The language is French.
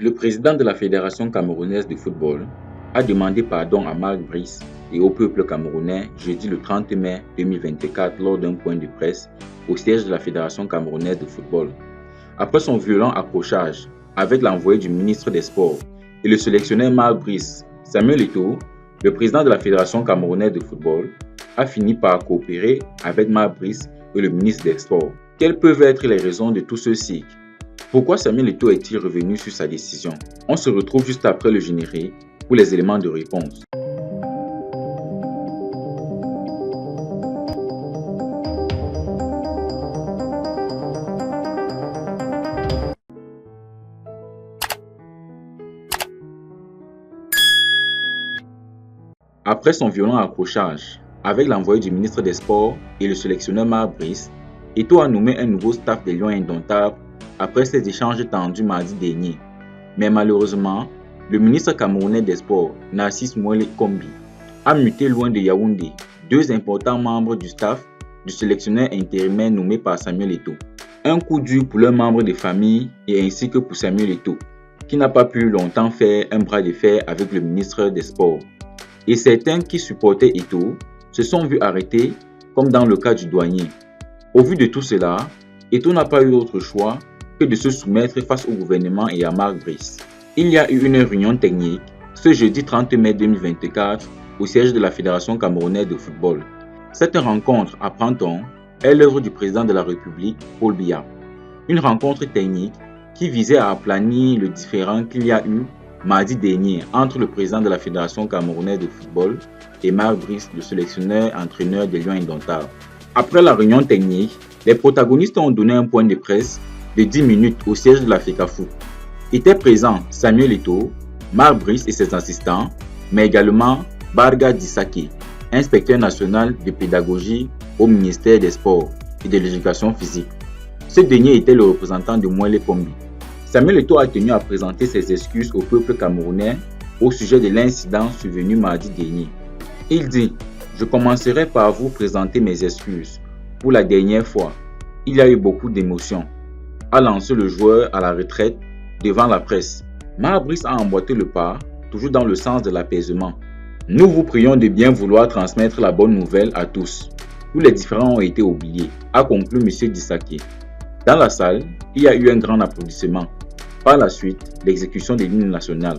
Le président de la Fédération camerounaise de football a demandé pardon à Marc Brice et au peuple camerounais jeudi le 30 mai 2024 lors d'un point de presse au siège de la Fédération camerounaise de football. Après son violent accrochage avec l'envoyé du ministre des Sports et le sélectionneur Marc Brice, Samuel Eto'o, le président de la Fédération camerounaise de football, a fini par coopérer avec Marc Brice et le ministre des Sports. Quelles peuvent être les raisons de tout ceci? Pourquoi Samuel Eto'o est-il revenu sur sa décision? On se retrouve juste après le générique pour les éléments de réponse. Après son violent accrochage avec l'envoyé du ministre des Sports et le sélectionneur Marc Brice, Eto'o a nommé un nouveau staff des Lions indomptables après ces échanges tendus mardi dernier. Mais malheureusement, le ministre camerounais des Sports, Narcisse Mouelé Kombi, a muté loin de Yaoundé deux importants membres du staff du sélectionneur intérimaire nommé par Samuel Eto'o. Un coup dur pour leurs membres de famille et ainsi que pour Samuel Eto'o, qui n'a pas pu longtemps faire un bras de fer avec le ministre des Sports. Et certains qui supportaient Eto'o se sont vus arrêtés, comme dans le cas du douanier. Au vu de tout cela, Eto'o n'a pas eu d'autre choix que de se soumettre face au gouvernement et à Marc Brice. Il y a eu une réunion technique ce jeudi 30 mai 2024 au siège de la Fédération camerounaise de football. Cette rencontre, apprend-on, est l'œuvre du président de la République, Paul Biya. Une rencontre technique qui visait à aplanir le différend qu'il y a eu mardi dernier entre le président de la Fédération camerounaise de football et Marc Brice, le sélectionneur-entraîneur des Lions indomptables. Après la réunion technique, les protagonistes ont donné un point de presse de 10 minutes au siège de la FECAFOOT. Étaient présents Samuel Eto'o, Marc Brice et ses assistants, mais également Barga Dissake, inspecteur national de pédagogie au ministère des Sports et de l'Éducation physique. Ce dernier était le représentant de Mouelé Kombi. Samuel Eto'o a tenu à présenter ses excuses au peuple camerounais au sujet de l'incident survenu mardi dernier. Il dit « Je commencerai par vous présenter mes excuses. Pour la dernière fois, il y a eu beaucoup d'émotions. » A lancé le joueur à la retraite devant la presse. Marc Brice a emboîté le pas, toujours dans le sens de l'apaisement. Nous vous prions de bien vouloir transmettre la bonne nouvelle à tous. Tous les différends ont été oubliés, a conclu M. Dissake. Dans la salle, il y a eu un grand applaudissement. Par la suite, l'exécution de l'hymne national.